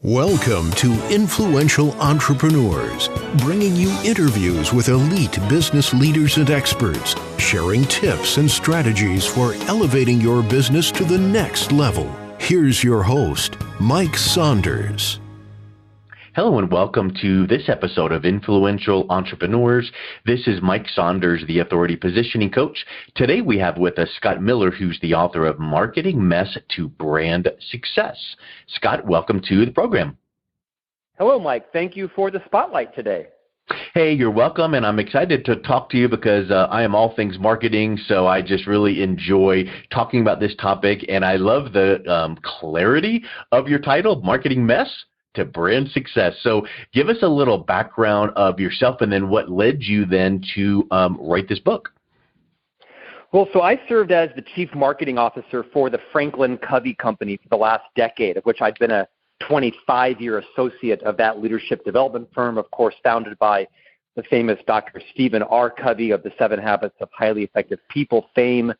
Welcome to Influential Entrepreneurs, bringing you interviews with elite business leaders and experts, sharing tips and strategies for elevating your business to the next level. Here's your host, Mike Saunders. Hello and welcome to this episode of Influential Entrepreneurs. This is Mike Saunders, the Authority Positioning Coach. Today we have with us Scott Miller, who's the author of Marketing Mess to Brand Success. Scott, welcome to the program. Hello, Mike. Thank you for the spotlight today. Hey, you're welcome, and I'm excited to talk to you because I am all things marketing, so I just really enjoy talking about this topic, and I love the clarity of your title, Marketing Mess to Brand Success. So give us a little background of yourself and then what led you then to write this book. Well, so I served as the chief marketing officer for the FranklinCovey company for the last decade, of which I've been a 25-year associate of that leadership development firm, of course, founded by the famous Dr. Stephen R. Covey of the 7 Habits of Highly Effective People fame.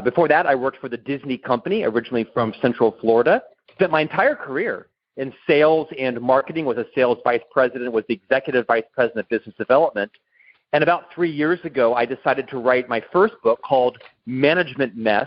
Before that, I worked for the Disney company, originally from Central Florida. Spent my entire career in sales and marketing, was a sales vice president, was the executive vice president of business development. And about 3 years ago, I decided to write my first book called Management Mess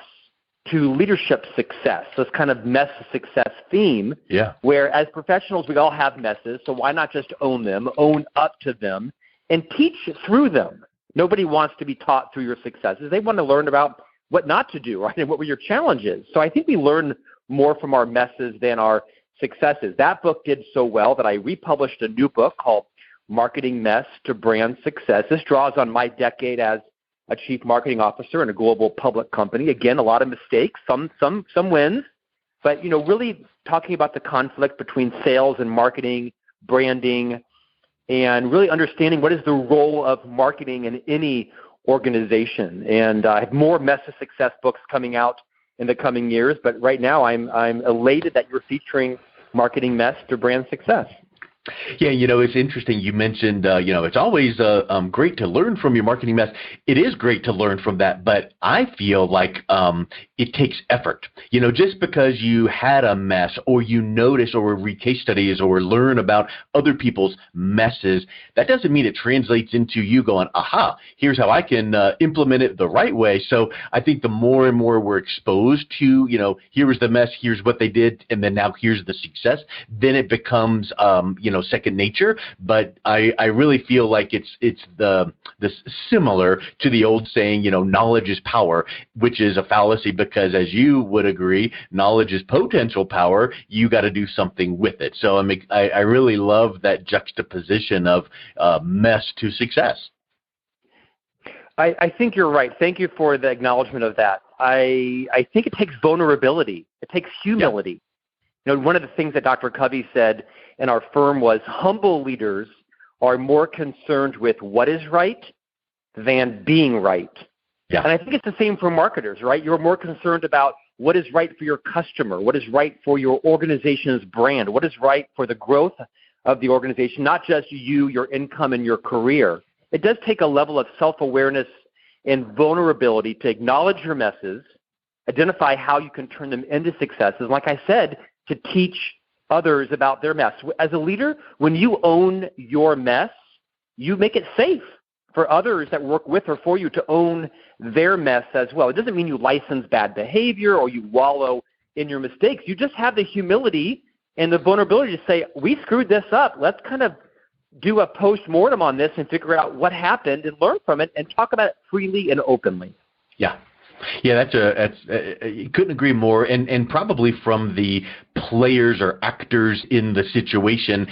to Leadership Success. So it's kind of mess to success theme, where as professionals, we all have messes, so why not just own them, own up to them, and teach through them? Nobody wants to be taught through your successes. They want to learn about what not to do, right, and what were your challenges. So I think we learn more from our messes than our successes. That book did so well that I republished a new book called Marketing Mess to Brand Success. This draws on my decade as a chief marketing officer in a global public company. Again, a lot of mistakes, some wins, but really talking about the conflict between sales and marketing, branding, and really understanding what is the role of marketing in any organization. And I have more Mess to Success books coming out in the coming years, but right now I'm elated that you're featuring Marketing Mess to Brand Success. Yeah, it's interesting. You mentioned, it's always great to learn from your marketing mess. It is great to learn from that, but I feel like it takes effort. Just because you had a mess or you notice or read case studies or learn about other people's messes, that doesn't mean it translates into you going, aha, here's how I can implement it the right way. So I think the more and more we're exposed to, here was the mess, here's what they did, and then now here's the success, then it becomes, second nature. But I really feel like it's this similar to the old saying, knowledge is power, which is a fallacy because, as you would agree, knowledge is potential power. You got to do something with it. So I really love that juxtaposition of mess to success. I think you're right. Thank you for the acknowledgement of that. I think it takes vulnerability. It takes humility. One of the things that Dr. Covey said in our firm was humble leaders are more concerned with what is right than being right. Yeah. And I think it's the same for marketers, right? You're more concerned about what is right for your customer, what is right for your organization's brand, what is right for the growth of the organization, not just you, your income, and your career. It does take a level of self-awareness and vulnerability to acknowledge your messes, identify how you can turn them into successes. Like I said, to teach others about their mess. As a leader, when you own your mess, you make it safe for others that work with or for you to own their mess as well. It doesn't mean you license bad behavior or you wallow in your mistakes. You just have the humility and the vulnerability to say, we screwed this up. Let's kind of do a post-mortem on this and figure out what happened and learn from it and talk about it freely and openly. Yeah. Yeah, you couldn't agree more, and probably from the players or actors in the situation,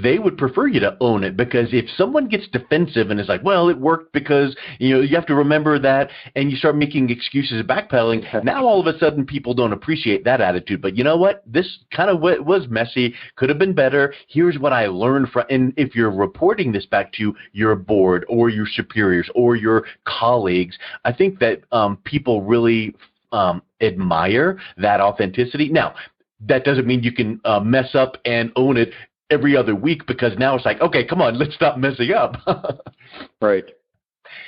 they would prefer you to own it, because if someone gets defensive and is like, well, it worked because, you have to remember that, and you start making excuses and backpedaling, now all of a sudden people don't appreciate that attitude. But you know what? This kind of was messy, could have been better. Here's what I learned from, and if you're reporting this back to your board or your superiors or your colleagues, I think that people really admire that authenticity. Now, that doesn't mean you can mess up and own it every other week, because now it's like, okay, come on, let's stop messing up. Right.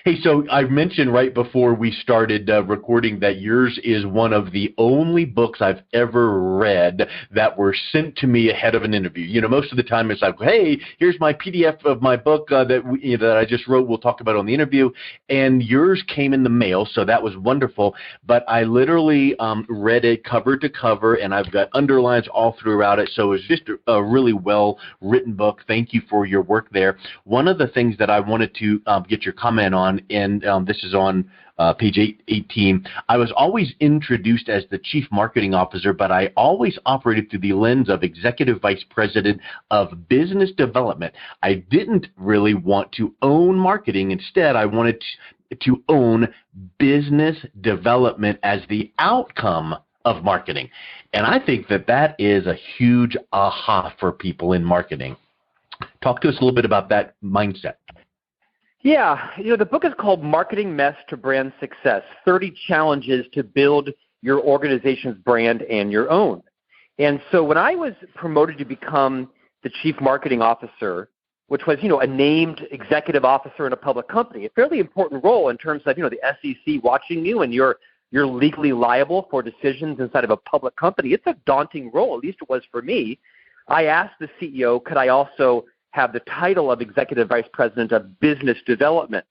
Hey, so I mentioned right before we started recording that yours is one of the only books I've ever read that were sent to me ahead of an interview. You know, most of the time it's like, hey, here's my PDF of my book that I just wrote. We'll talk about on the interview. And yours came in the mail, so that was wonderful. But I literally read it cover to cover, and I've got underlines all throughout it. So it's just a really well-written book. Thank you for your work there. One of the things that I wanted to get your comment on, and this is on page 18, I was always introduced as the Chief Marketing Officer, but I always operated through the lens of Executive Vice President of Business Development. I didn't really want to own marketing. Instead, I wanted to own business development as the outcome of marketing. And I think that that is a huge aha for people in marketing. Talk to us a little bit about that mindset. Yeah, the book is called Marketing Mess to Brand Success, 30 Challenges to Build Your Organization's Brand and Your Own. And so when I was promoted to become the Chief Marketing Officer, which was, a named executive officer in a public company, a fairly important role in terms of, the SEC watching you and you're legally liable for decisions inside of a public company. It's a daunting role, at least it was for me. I asked the CEO, could I also have the title of Executive Vice President of Business Development?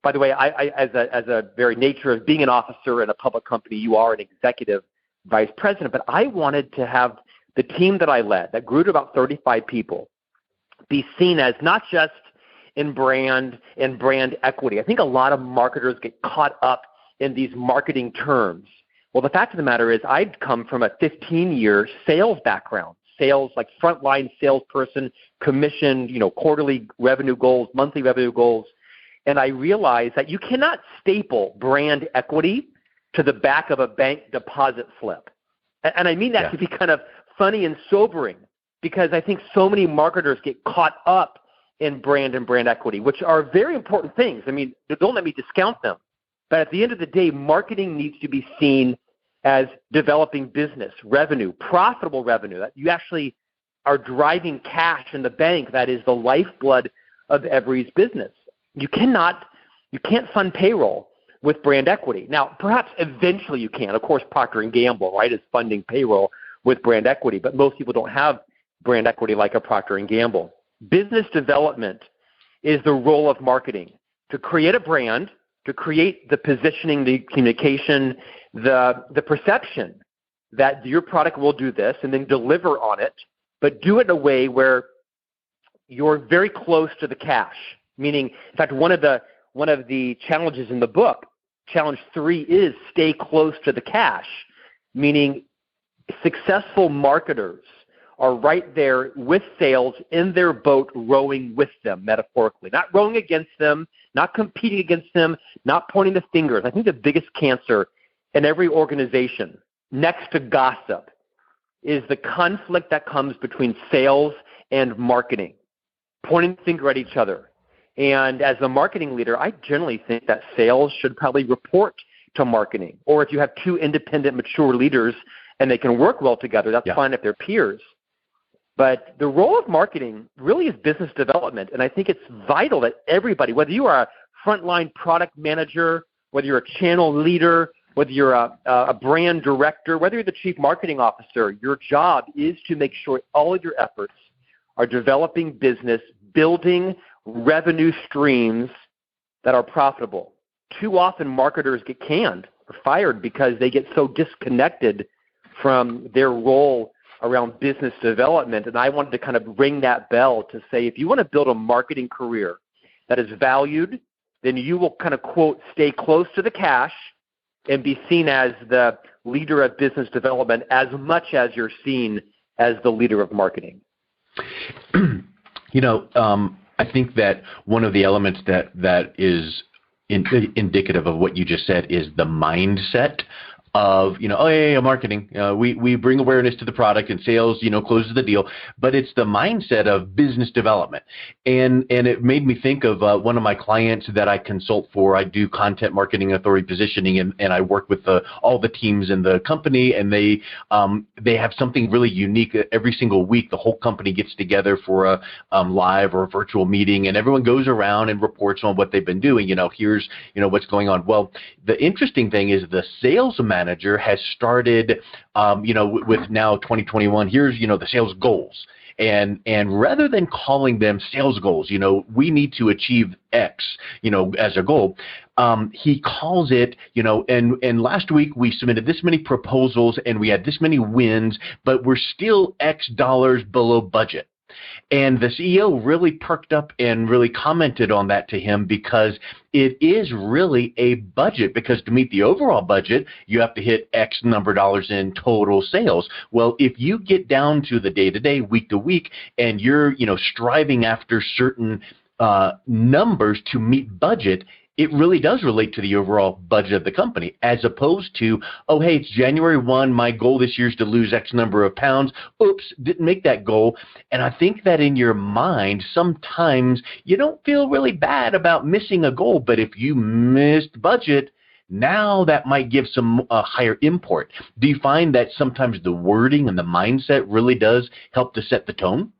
By the way, I as a very nature of being an officer in a public company, you are an Executive Vice President. But I wanted to have the team that I led, that grew to about 35 people, be seen as not just in brand and brand equity. I think a lot of marketers get caught up in these marketing terms. Well, the fact of the matter is I'd come from a 15-year sales background. Sales, like frontline salesperson, commissioned, quarterly revenue goals, monthly revenue goals. And I realized that you cannot staple brand equity to the back of a bank deposit slip. And I mean that to be kind of funny and sobering, because I think so many marketers get caught up in brand and brand equity, which are very important things. I mean, don't let me discount them. But at the end of the day, marketing needs to be seen as developing business, revenue, profitable revenue, that you actually are driving cash in the bank that is the lifeblood of every business. You can't fund payroll with brand equity. Now, perhaps eventually you can. Of course, Procter & Gamble, right, is funding payroll with brand equity, but most people don't have brand equity like a Procter & Gamble. Business development is the role of marketing, to create a brand, to create the positioning, the communication, the perception that your product will do this, and then deliver on it, but do it in a way where you're very close to the cash. Meaning, in fact, one of the challenges in the book, challenge 3, is stay close to the cash, meaning successful marketers are right there with sales in their boat, rowing with them, metaphorically. Not rowing against them, not competing against them, not pointing the fingers. I think the biggest cancer in every organization, next to gossip, is the conflict that comes between sales and marketing, pointing the finger at each other. And as a marketing leader, I generally think that sales should probably report to marketing. Or if you have two independent, mature leaders and they can work well together, that's fine if they're peers. But the role of marketing really is business development, and I think it's vital that everybody, whether you are a frontline product manager, whether you're a channel leader, whether you're a brand director, whether you're the chief marketing officer, your job is to make sure all of your efforts are developing business, building revenue streams that are profitable. Too often marketers get canned or fired because they get so disconnected from their role around business development. And I wanted to kind of ring that bell to say, if you want to build a marketing career that is valued, then you will kind of, quote, stay close to the cash and be seen as the leader of business development as much as you're seen as the leader of marketing. I think that one of the elements that is indicative of what you just said is the mindset of, oh, yeah, marketing. We bring awareness to the product and sales, closes the deal. But it's the mindset of business development. And it made me think of one of my clients that I consult for. I do content marketing, authority positioning, and I work with all the teams in the company, and they have something really unique every single week. The whole company gets together for a live or a virtual meeting, and everyone goes around and reports on what they've been doing. Here's what's going on. Well, the interesting thing is the sales manager has started, with now 2021. Here's the sales goals. And rather than calling them sales goals, we need to achieve X, as a goal, he calls it, and last week we submitted this many proposals and we had this many wins, but we're still X dollars below budget. And the CEO really perked up and really commented on that to him, because it is really a budget, because to meet the overall budget, you have to hit X number of dollars in total sales. Well, if you get down to the day-to-day, week-to-week, and you're, striving after certain numbers to meet budget, it really does relate to the overall budget of the company, as opposed to, oh, hey, it's January 1, my goal this year is to lose X number of pounds. Oops, didn't make that goal. And I think that in your mind, sometimes you don't feel really bad about missing a goal, but if you missed budget, now that might give some higher import. Do you find that sometimes the wording and the mindset really does help to set the tone?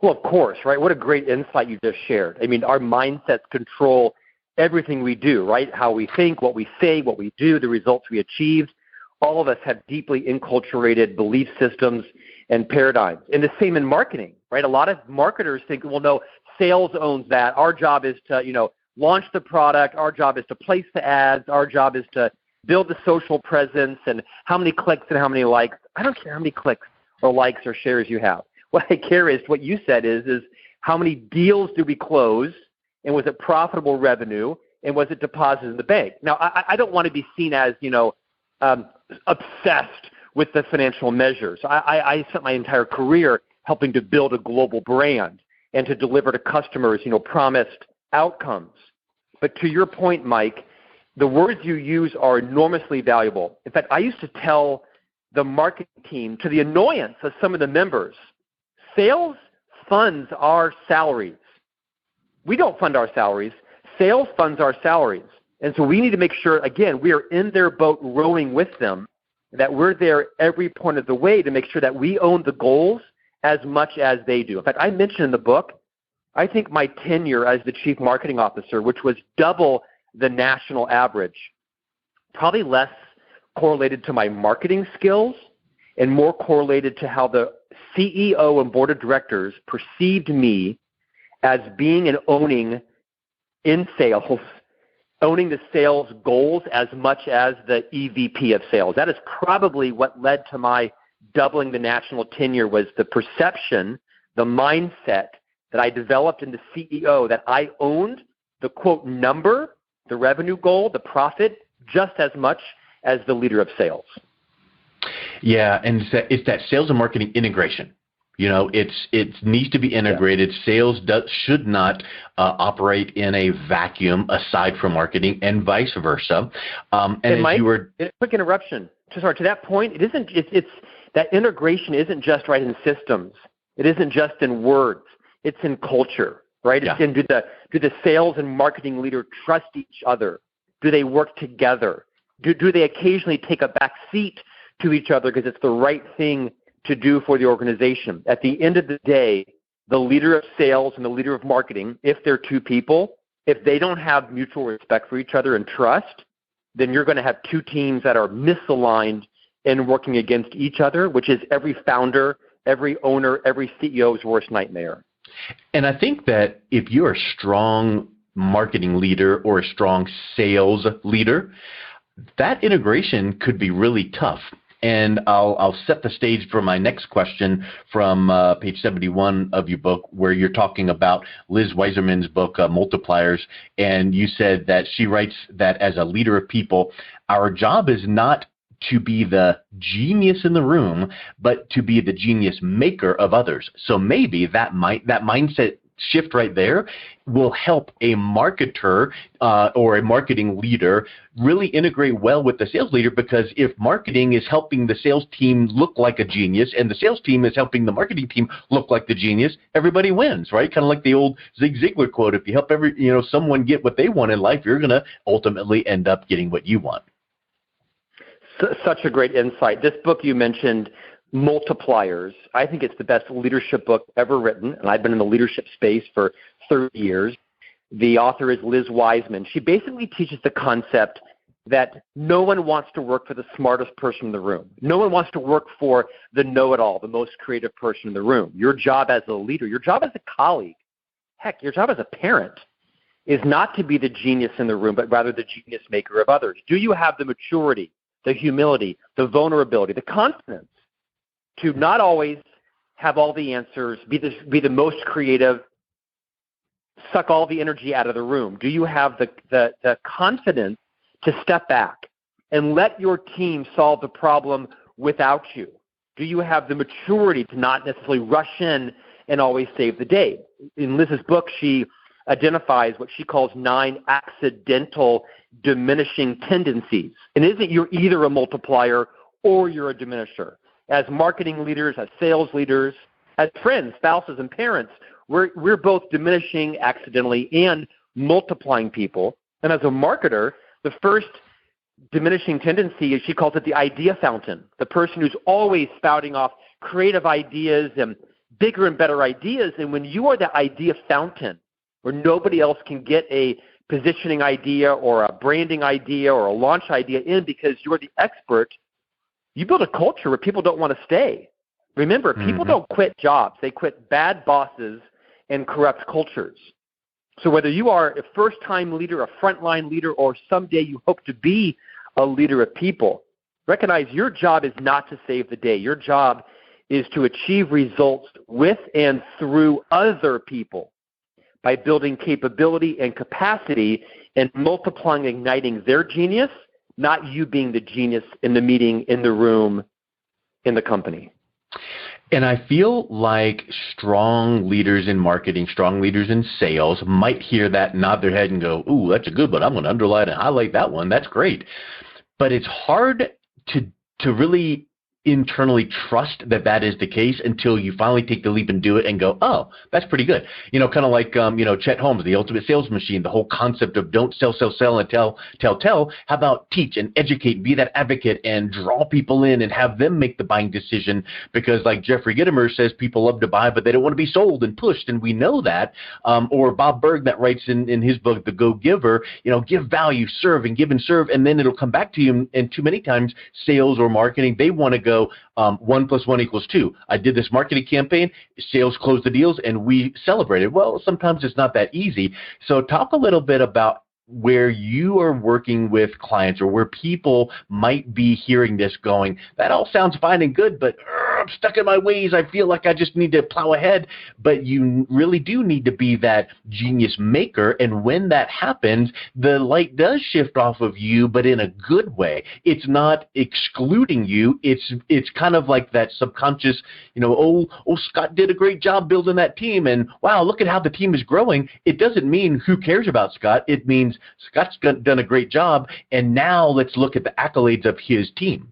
Well, of course, right? What a great insight you just shared. I mean, our mindsets control everything we do, right? How we think, what we say, what we do, the results we achieved. All of us have deeply inculturated belief systems and paradigms. And the same in marketing, right? A lot of marketers think, well, no, sales owns that. Our job is to, launch the product. Our job is to place the ads. Our job is to build the social presence and how many clicks and how many likes. I don't care how many clicks or likes or shares you have. What I care is what you said is how many deals do we close? And was it profitable revenue? And was it deposited in the bank? Now, I don't want to be seen as, obsessed with the financial measures. I spent my entire career helping to build a global brand and to deliver to customers, promised outcomes. But to your point, Mike, the words you use are enormously valuable. In fact, I used to tell the marketing team, to the annoyance of some of the members, sales funds our salaries. We don't fund our salaries. Sales funds our salaries. And so we need to make sure, again, we are in their boat rowing with them, that we're there every point of the way to make sure that we own the goals as much as they do. In fact, I mentioned in the book, I think my tenure as the chief marketing officer, which was double the national average, probably less correlated to my marketing skills and more correlated to how the CEO and board of directors perceived me as being and owning in sales, owning the sales goals as much as the EVP of sales. That is probably what led to my doubling the national tenure, was the perception, the mindset that I developed in the CEO, that I owned the quote number, the revenue goal, the profit, just as much as the leader of sales. Yeah, and it's that sales and marketing integration. It needs to be integrated. Yeah. Sales should not operate in a vacuum aside from marketing, and vice versa. And Mike, quick interruption. To that point, it's that integration isn't just right in systems. It isn't just in words. It's in culture, right? Yeah. It's in do the sales and marketing leader trust each other? Do they work together? Do they occasionally take a back seat to each other because it's the right thing to do for the organization? At the end of the day, the leader of sales and the leader of marketing, if they're two people, if they don't have mutual respect for each other and trust, then you're going to have two teams that are misaligned and working against each other, which is every founder, every owner, every CEO's worst nightmare. And I think that if you're a strong marketing leader or a strong sales leader, that integration could be really tough. And I'll set the stage for my next question from page 71 of your book, where you're talking about Liz Weiserman's book, Multipliers. And you said that she writes that as a leader of people, our job is not to be the genius in the room, but to be the genius maker of others. So maybe that mindset shift right there will help a marketer or a marketing leader really integrate well with the sales leader, because if marketing is helping the sales team look like a genius and the sales team is helping the marketing team look like the genius, everybody wins, right? Kind of like the old Zig Ziglar quote, if you help someone get what they want in life, you're going to ultimately end up getting what you want. Such a great insight. This book you mentioned, Multipliers, I think it's the best leadership book ever written, and I've been in the leadership space for 30 years. The author is Liz Wiseman. She basically teaches the concept that no one wants to work for the smartest person in the room. No one wants to work for the know-it-all, the most creative person in the room. Your job as a leader, your job as a colleague, heck, your job as a parent is not to be the genius in the room, but rather the genius maker of others. Do you have the maturity, the humility, the vulnerability, the confidence to not always have all the answers, be the most creative, suck all the energy out of the room? Do you have the confidence to step back and let your team solve the problem without you? Do you have the maturity to not necessarily rush in and always save the day? In Liz's book, she identifies what she calls 9 accidental diminishing tendencies. And isn't you're either a multiplier or you're a diminisher? As marketing leaders, as sales leaders, as friends, spouses, and parents, we're both diminishing accidentally and multiplying people. And as a marketer, the first diminishing tendency is, she calls it the idea fountain, the person who's always spouting off creative ideas and bigger and better ideas. And when you are the idea fountain, where nobody else can get a positioning idea or a branding idea or a launch idea in because you're the expert, you build a culture where people don't want to stay. Remember, people don't quit jobs. They quit bad bosses and corrupt cultures. So whether you are a first-time leader, a frontline leader, or someday you hope to be a leader of people, recognize your job is not to save the day. Your job is to achieve results with and through other people by building capability and capacity and multiplying, igniting their genius, not you being the genius in the meeting, in the room, in the company. And I feel like strong leaders in marketing, strong leaders in sales might hear that, nod their head and go, ooh, that's a good one. I'm going to underline and highlight that one. That's great. But it's hard to really internally trust that is the case until you finally take the leap and do it and go, oh, that's pretty good. Kind of like, Chet Holmes, the ultimate sales machine, the whole concept of don't sell, and tell. How about teach and educate, be that advocate and draw people in and have them make the buying decision? Because like Jeffrey Gitomer says, people love to buy, but they don't want to be sold and pushed. And we know that. Or Bob Berg that writes in his book, The Go-Giver, give value, serve and give and serve, and then it'll come back to you. And too many times sales or marketing, they want to go, 1 + 1 = 2. I did this marketing campaign, sales closed the deals, and we celebrated. Well, sometimes it's not that easy. So talk a little bit about where you are working with clients or where people might be hearing this going, that all sounds fine and good, but I'm stuck in my ways. I feel like I just need to plow ahead. But you really do need to be that genius maker. And when that happens, the light does shift off of you, but in a good way. It's not excluding you. It's kind of like that subconscious, Scott did a great job building that team. And wow, look at how the team is growing. It doesn't mean who cares about Scott. It means Scott's done a great job. And now let's look at the accolades of his team.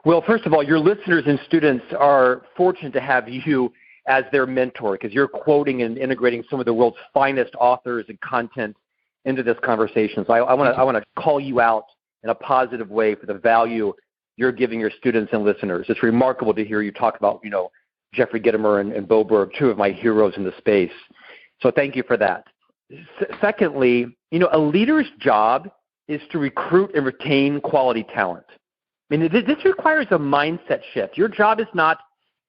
Well, first of all, your listeners and students are fortunate to have you as their mentor because you're quoting and integrating some of the world's finest authors and content into this conversation. So I want to call you out in a positive way for the value you're giving your students and listeners. It's remarkable to hear you talk about, Jeffrey Gitomer and Bo Berg, two of my heroes in the space. So thank you for that. Secondly, a leader's job is to recruit and retain quality talent. This requires a mindset shift. Your job is not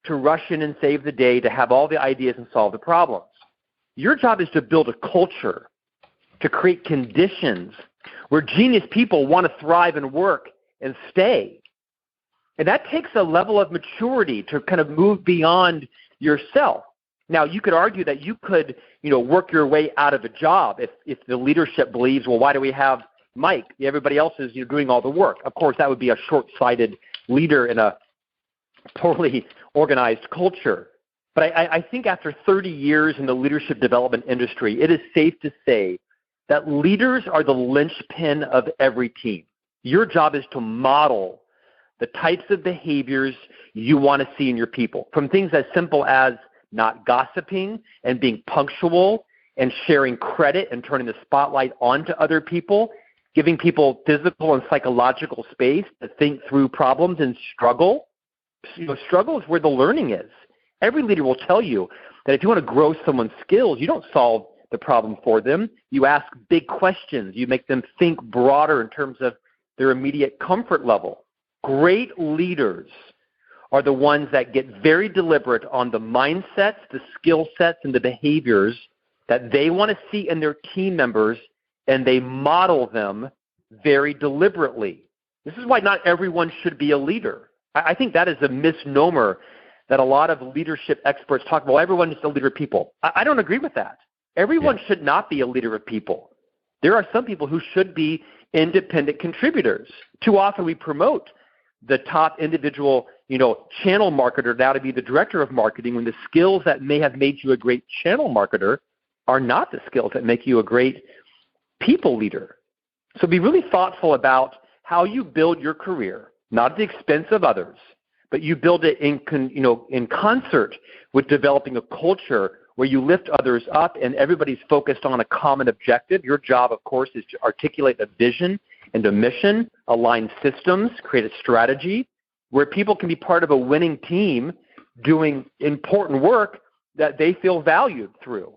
to rush in and save the day, to have all the ideas and solve the problems. Your job is to build a culture, to create conditions where genius people want to thrive and work and stay. And that takes a level of maturity to kind of move beyond yourself. Now, you could argue that you could, work your way out of a job if the leadership believes, well, why do we have Mike? Everybody else is doing all the work. Of course, that would be a short-sighted leader in a poorly organized culture. But I think after 30 years in the leadership development industry, it is safe to say that leaders are the linchpin of every team. Your job is to model the types of behaviors you want to see in your people, from things as simple as not gossiping and being punctual and sharing credit and turning the spotlight onto other people, giving people physical and psychological space to think through problems and struggle. Struggle is where the learning is. Every leader will tell you that if you want to grow someone's skills, you don't solve the problem for them. You ask big questions. You make them think broader in terms of their immediate comfort level. Great leaders are the ones that get very deliberate on the mindsets, the skill sets, and the behaviors that they want to see in their team members, and they model them very deliberately. This is why not everyone should be a leader. I think that is a misnomer that a lot of leadership experts talk about. Well, everyone is a leader of people. I don't agree with that. Everyone should not be a leader of people. There are some people who should be independent contributors. Too often we promote the top individual, channel marketer now to be the director of marketing, when the skills that may have made you a great channel marketer are not the skills that make you a great people leader. So be really thoughtful about how you build your career, not at the expense of others, but you build it in concert with developing a culture where you lift others up and everybody's focused on a common objective. Your job, of course, is to articulate a vision and a mission, align systems, create a strategy where people can be part of a winning team doing important work that they feel valued through.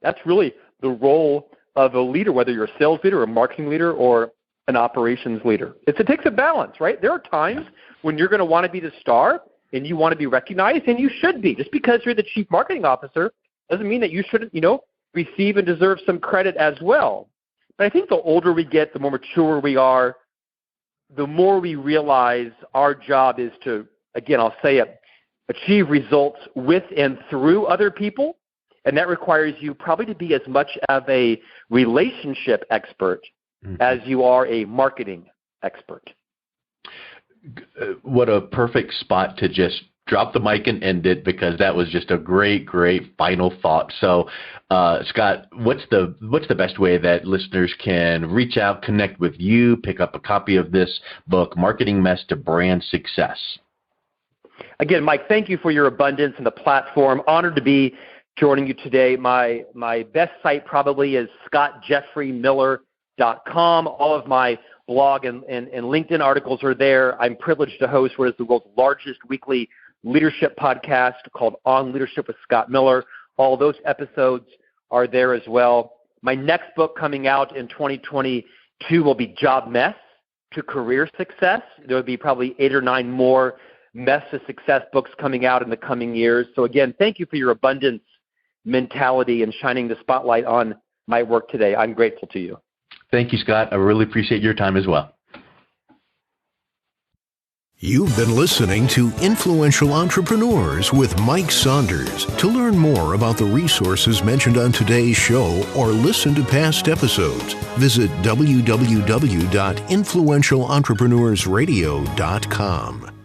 That's really the role of a leader, whether you're a sales leader, a marketing leader, or an operations leader. It takes a balance, right? There are times when you're going to want to be the star and you want to be recognized, and you should be. Just because you're the chief marketing officer doesn't mean that you shouldn't, receive and deserve some credit as well. But I think the older we get, the more mature we are, the more we realize our job is to, again, I'll say it, achieve results with and through other people. And that requires you probably to be as much of a relationship expert as you are a marketing expert. What a perfect spot to just drop the mic and end it, because that was just a great, great final thought. So, Scott, what's the best way that listeners can reach out, connect with you, pick up a copy of this book, Marketing Mess to Brand Success? Again, Mike, thank you for your abundance and the platform. Honored to be joining you today. My best site probably is scottjeffreymiller.com. All of my blog and LinkedIn articles are there. I'm privileged to host what is the world's largest weekly leadership podcast called On Leadership with Scott Miller. All those episodes are there as well. My next book coming out in 2022 will be Job Mess to Career Success. There will be probably 8 or 9 more Mess to Success books coming out in the coming years. So again, thank you for your abundance mentality and shining the spotlight on my work today. I'm grateful to you. Thank you, Scott. I really appreciate your time as well. You've been listening to Influential Entrepreneurs with Mike Saunders. To learn more about the resources mentioned on today's show or listen to past episodes, visit www.influentialentrepreneursradio.com.